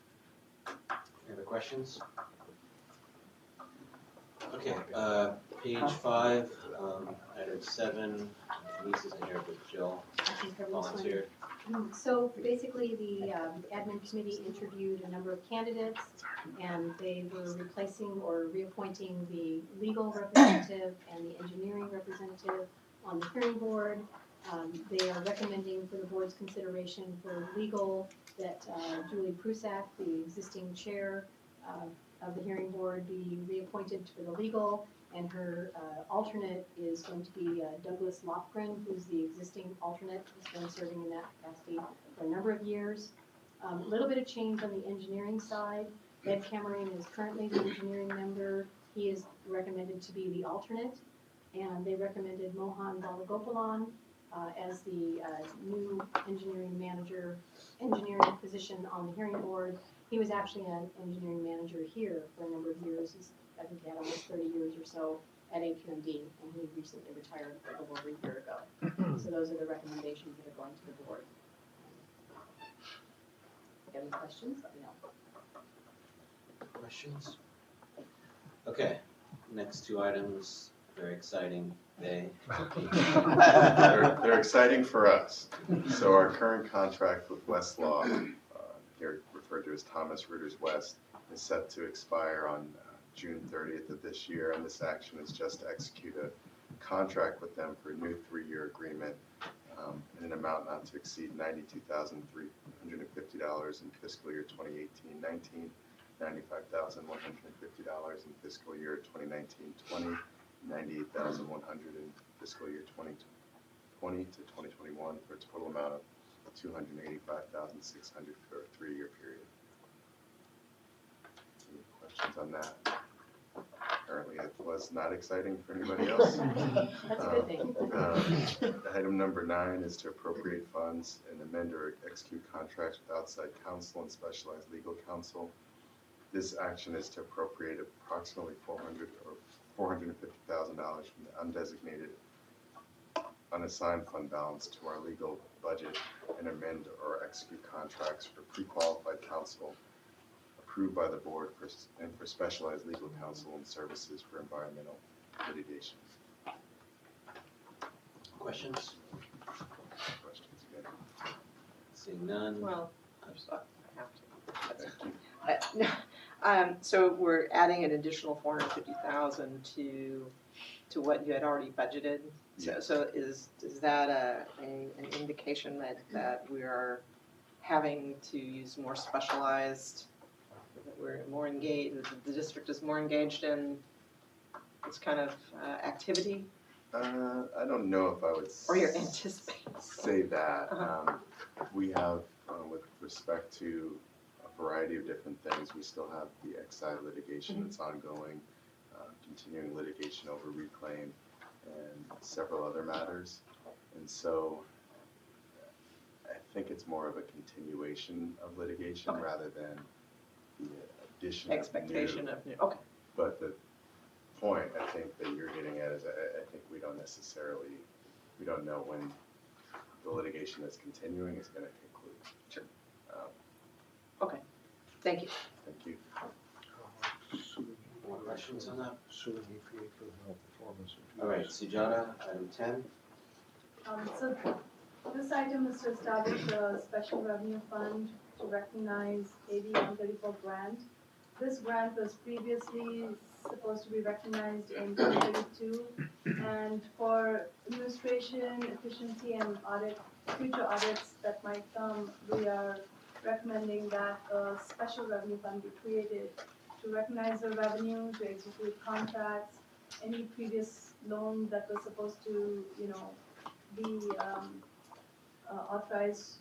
Any other questions? Okay, page 5, item 7. Denise isn't here, but Jill volunteered. So basically, the admin committee interviewed a number of candidates, and they were replacing or reappointing the legal representative and the engineering representative on the hearing board. They are recommending for the board's consideration for legal that Julie Prusak, the existing chair of the hearing board, be reappointed for the legal, and her alternate is going to be Douglas Lofgren, who's the existing alternate, who's been serving in that capacity for a number of years. A little bit of change on the engineering side. Ed Cameron is currently the engineering member. He is recommended to be the alternate, and they recommended Mohan Balagopalan as the new engineering position on the hearing board. He was actually an engineering manager here for a number of years. I think he had almost 30 years or so at SCAQMD, and he recently retired a little over a year ago. So those are the recommendations that are going to the board. If you have any questions, let me know. Questions? Okay, next two items, very exciting day. They're exciting for us. So our current contract with Westlaw, here referred to as Thomas Reuters West, is set to expire on June 30th of this year, and this action is just to execute a contract with them for a new 3-year agreement in an amount not to exceed $92,350 in fiscal year 2018-19, $95,150 in fiscal year 2019-20, $98,100 in fiscal year 2020 to 2021, for a total amount of $285,600 for a 3-year period. Any questions on that? Apparently it was not exciting for anybody else. That's a good thing. Item number 9 is to appropriate funds and amend or execute contracts with outside counsel and specialized legal counsel. This action is to appropriate approximately $450,000 from the undesignated unassigned fund balance to our legal budget and amend or execute contracts for pre-qualified counsel approved by the board for specialized legal counsel and services for environmental litigation. Questions? Questions again? Seeing none. Well, I have to. So we're adding an additional 450,000 to what you had already budgeted. So is that an indication that we are having to use more specialized, that we're more engaged, the district is more engaged in this kind of activity? I don't know if I would Or you're anticipating? Say that. We have, with respect to a variety of different things, we still have the XI litigation that's ongoing, continuing litigation over reclaim, and several other matters. And so I think it's more of a continuation of litigation rather than the addition Expectation of new. Okay. But the point I think that you're getting at is I think we don't know when the litigation that's continuing is going to conclude. Sure. Okay. Thank you. Thank you. More questions on that? Suing EPA for the performance. All right, Sujata, item 10. So this item is to establish a special revenue fund to recognize AB 134 grant. This grant was previously supposed to be recognized in 2032, and for administration, efficiency, and future audits that might come, we are recommending that a special revenue fund be created to recognize the revenue, to execute contracts, any previous loan that was supposed to, be authorized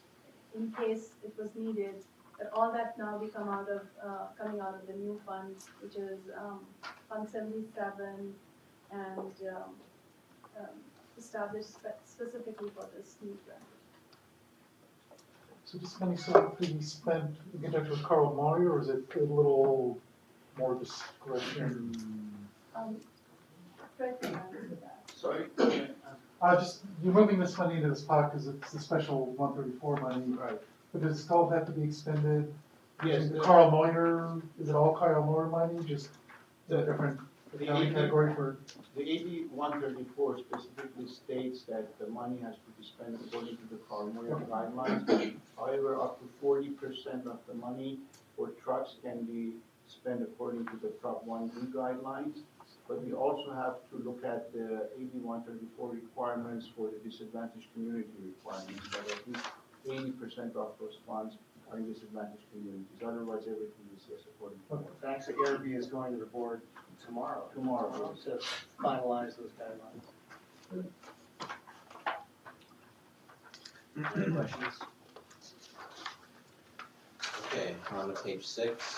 in case it was needed. But all that now be coming out of the new fund, which is Fund 77, and established specifically for this new grant. So this money still being spent in conjunction with Carl Moyer, or is it a little more discretion? Fred can answer that. Sorry? Just, you're moving this money into this pot because it's the special 134 money. Right. But does it all have to be expended? Yes. The Carl Moyer, is it all Carl Moyer money, just a different accounting category for? The AB 134 specifically states that the money has to be spent according to the Carl Moyer guidelines. However, up to 40% of the money for trucks can be spent according to the Prop 1B guidelines. But we also have to look at the AB 134 requirements for the disadvantaged community requirements, that at least 80% of those funds our use of mattress communities. Otherwise, everything is according to board. So actually, ARB is going to the board tomorrow. Tomorrow. To finalize those guidelines. Any questions? Okay, on to page 6.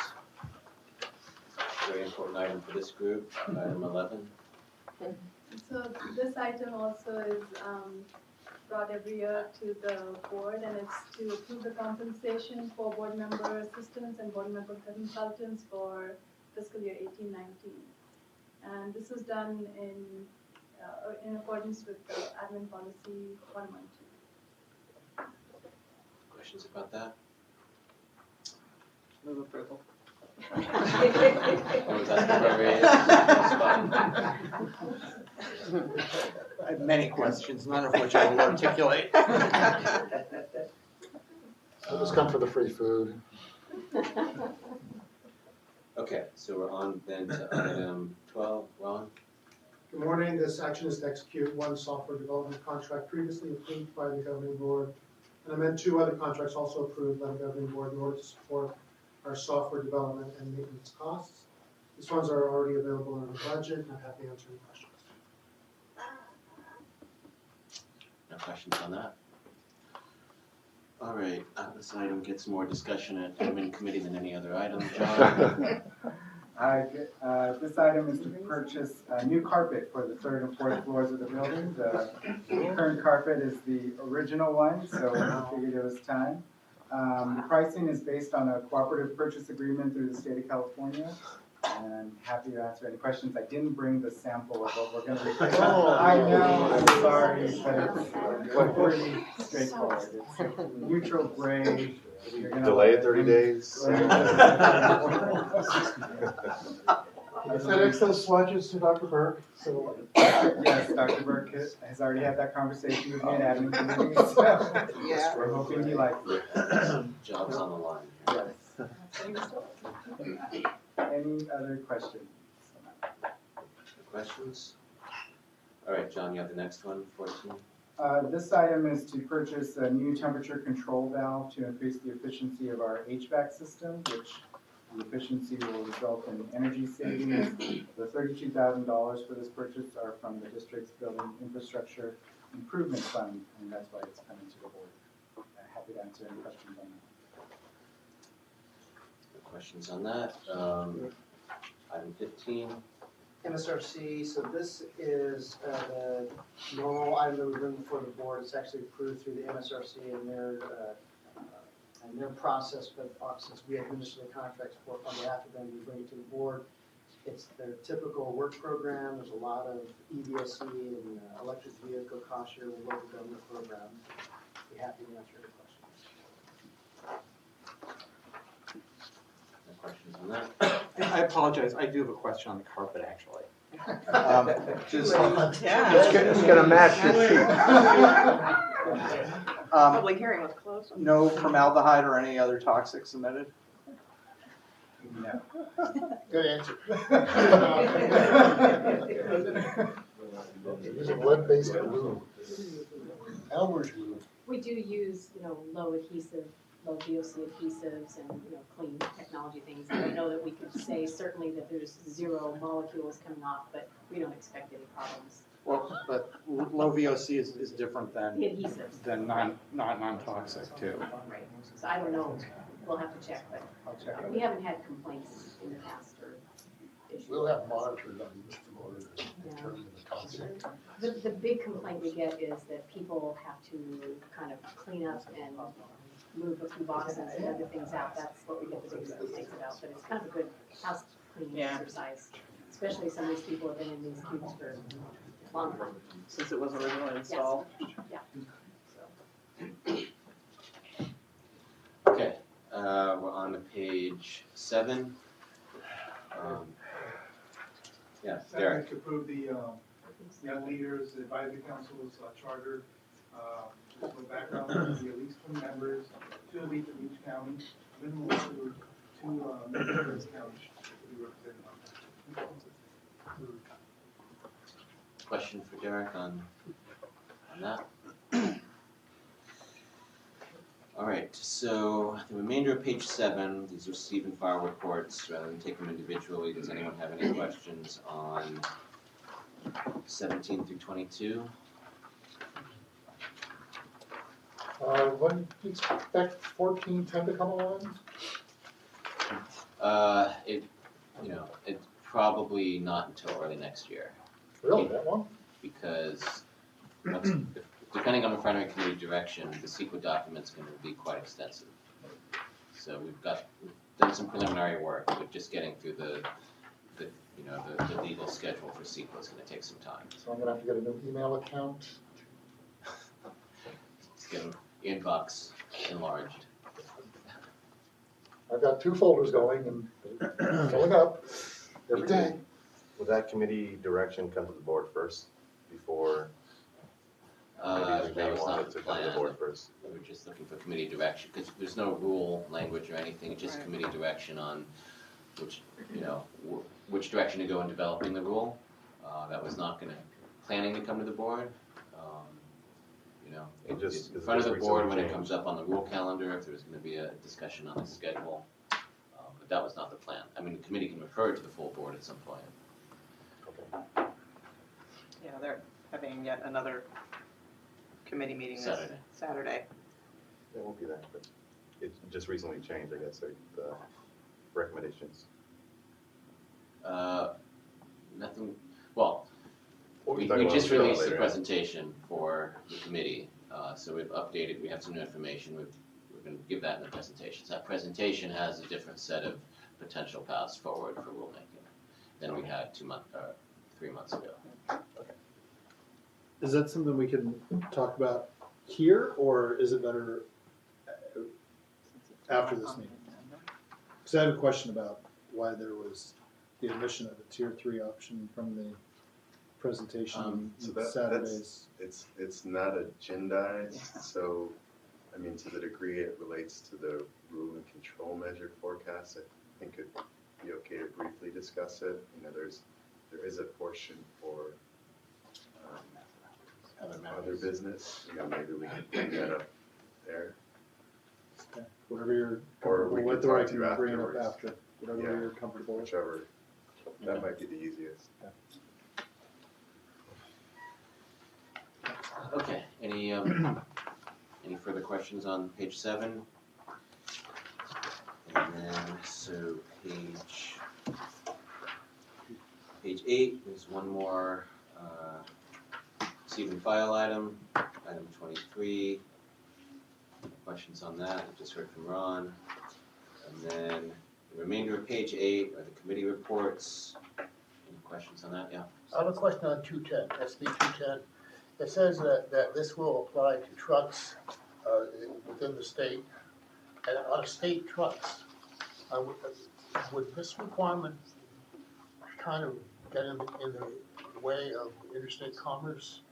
Very important item for this group, item 11. So this item also is brought every year to the board, and it's to approve the compensation for board member assistants and board member consultants for fiscal year 18-19. And this is done in accordance with the admin policy 112. Questions about that? Move approval. Or was that appropriate? That's fine. I have many questions, none of which I will articulate. I'll just come for the free food. Okay, so we're on then to item 12. Ron? Good morning. This action is to execute one software development contract previously approved by the governing board, and amend 2 other contracts also approved by the governing board in order to support our software development and maintenance costs. These funds are already available in our budget, and I'm happy to answer any questions. No questions on that? All right, this item gets more discussion at admin committee than any other item. John? This item is to purchase a new carpet for the 3rd and 4th floors of the building. The current carpet is the original one, so we figured it was time. The pricing is based on a cooperative purchase agreement through the state of California. And I'm happy to answer any questions. I didn't bring the sample of what we're going to replace. I know, I'm sorry, but it's pretty straightforward. It's neutral gray. Delay it 30 days. I FedEx those swatches to Dr. Burke, so. Yes, Dr. Burke has already had that conversation with me at admin committee, so Yeah. we're hoping he likes it. Job's on the line. Yes. Any other questions? Questions? All right, John, you have the next one, 14. This item is to purchase a new temperature control valve to increase the efficiency of our HVAC system, which the efficiency will result in energy savings. The $32,000 for this purchase are from the district's building infrastructure improvement fund, and that's why it's coming to the board. Happy to answer any questions on that. No questions on that. Item 15. MSRC, so this is the normal item that we bring before the board. It's actually approved through the MSRC and their process, but since we administer the contracts on behalf of them, we bring it to the board. It's their typical work program. There's a lot of EVSE and electric vehicle cost share with local government programs. Be happy to answer any questions. No questions on that. I apologize, I do have a question on the carpet, actually. It's gonna match your sheet. Public hearing was closed. No formaldehyde or any other toxics emitted? No. Good answer. Using lead-based glue. Elmer's glue. We do use, low adhesive, low VOC adhesives and, clean technology things. I don't know that we could say certainly that there's 0 molecules coming off, but we don't expect any problems. Well, but low VOC is different than The adhesives. than non-toxic too. Right, so I don't know, we'll have to check, but I'll check. we haven't had complaints in the past or issues. We'll have monitors on each floor to Yeah. determine the toxic. The big complaint we get is that people have to kind of clean up and move a few boxes and other things out. That's what we get the biggest complaints about, but it's kind of a good house cleaning exercise. Especially some of these people have been in these cubes for a long time. Since it was originally installed. Yeah. Okay, we're on to page 7. Yeah, I'd Derek. like to approve the Young Leaders Advisory Council's charter. Just for background, there will be at least 20 members, 2 of each of each county, minimum of 2 members of each county to be represented on that. Question for Derek on that? All right, so the remainder of page 7, these are receive and file reports. Rather than take them individually, does anyone have any questions on 17 through 22? When do you expect 1410 to come along? It's probably not until early next year. Really, that long? Because depending on the primary committee direction, the CEQA document's going to be quite extensive. So we've done some preliminary work, but just getting through the legal schedule for CEQA is going to take some time. So I'm gonna have to get a new email account. Let's get an inbox enlarged. I've got 2 folders going and they're filling up every day. Will that committee direction come to the board first before? Maybe they That was want not it the to come to the plan. board first. We were just looking for committee direction, because there's no rule language or anything, it's just committee direction on which direction to go in developing the rule. That was not planning to come to the board. It's in front of the board when it comes up on the rule calendar, if there's gonna be a discussion on the schedule. But that was not the plan. I mean, the committee can refer it to the full board at some point. Yeah, they're having yet another committee meeting this Saturday. Saturday. It won't be that, but it just recently changed, I guess, the recommendations. Nothing, well, we talk about just that released the later. presentation for the committee, so we've updated, we have some new information, we're going to give that in the presentation. So that presentation has a different set of potential paths forward for rulemaking than we had 3 months ago. Is that something we can talk about here, or is it better after this meeting? Because I have a question about why there was the omission of a tier 3 option from the presentation So Saturdays. It's not agendized, so, I mean, to the degree it relates to the rule and control measure forecast, I think it'd be okay to briefly discuss it. There is a portion for other business, maybe we can bring that up there. Okay. Whatever you're Or we comfortable can with, or I talk to can you bring it up afterwards. after, whatever you're comfortable with. Whichever, that might be the easiest. Okay, any further questions on page 7? And then, so page 8, there's one more receive and file item, item 23. Questions on that, we just heard from Ron. And then the remainder of page 8 are the committee reports. Any questions on that? Yeah. I have a question on 210, SB 210. It says that this will apply to trucks within the state, and on state trucks. Would this requirement kind of get in the way of interstate commerce?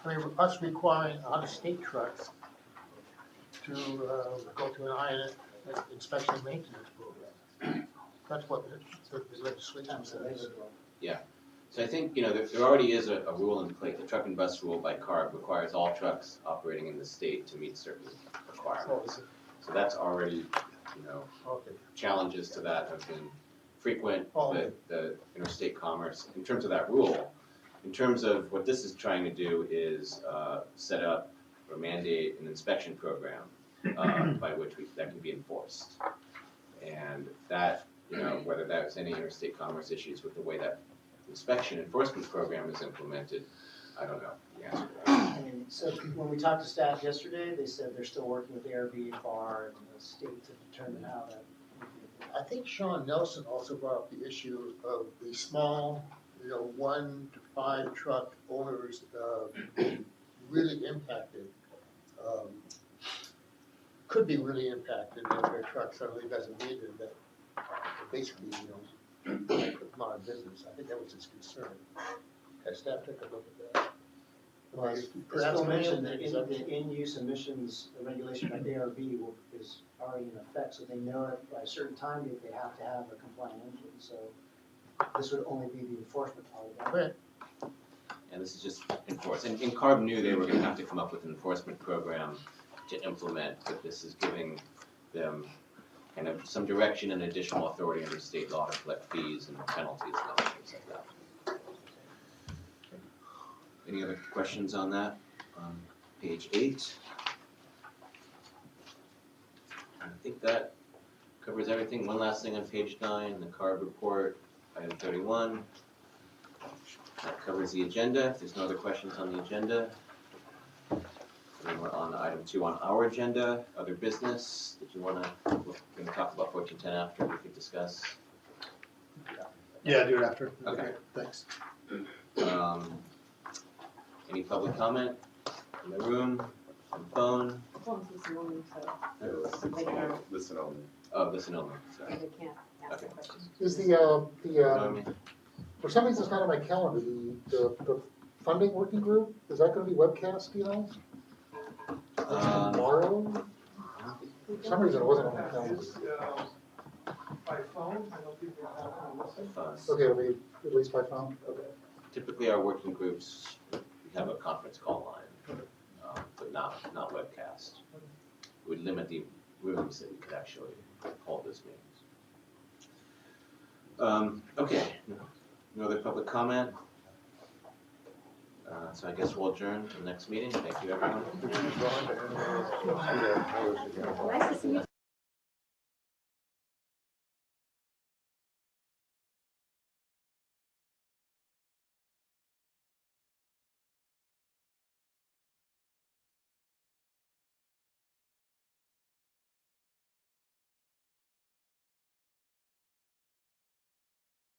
I mean, us requiring out-of-state trucks to go through an inspection and maintenance program. That's what the legislation says. Yeah. So I think, there already is a rule in place. The truck and bus rule by CARB requires all trucks operating in the state to meet certain requirements. So that's already, challenges to that have been frequent, the interstate commerce. In terms of that rule, in terms of what this is trying to do is set up or mandate an inspection program by which that can be enforced. And that, whether there's any interstate commerce issues with the way that inspection enforcement program is implemented, I don't know the answer to that. I mean, so when we talked to staff yesterday, they said they're still working with ARB, FAR, and the state to determine how that. I think Sean Nelson also brought up the issue of the small, 1 to 5 truck owners really impacted, could be really impacted if their truck suddenly doesn't need it, that basically, put them out of business. I think that was his concern. Has staff took a look at that? Well, as Perhaps Phil mentioned, mail the exemption. in-use emissions regulation by ARB is already in effect, so they know it by a certain time date, they have to have a compliant engine, so this would only be the enforcement part of that. And this is just enforced. And CARB knew they were going to have to come up with an enforcement program to implement, but this is giving them kind of some direction and additional authority under state law to collect fees and penalties and other things like that. Any other questions on that? Page 8. I think that covers everything. One last thing on page 9, the CARB report, item 31. That covers the agenda. If there's no other questions on the agenda, then we're on item 2 on our agenda, other business. Did you want to, we're going to talk about 1410 after, we could discuss. Yeah, do it after. Okay. Thanks. Any public comment in the room, on the phone? Listen only. Oh, listen only, sorry. They can't ask Okay. questions. Is No, for some reason it's not on my calendar, the funding working group, is that gonna be webcast, do you know? Tomorrow? For some reason it wasn't on my calendar. By phone, I know people have to listen. Okay, it'll be at least by phone, okay. Typically, our working groups, we have a conference call line, but not webcast. We limit the rooms that we could actually hold those meetings. Okay, no other public comment? So I guess we'll adjourn to the next meeting. Thank you, everyone. Nice to see you.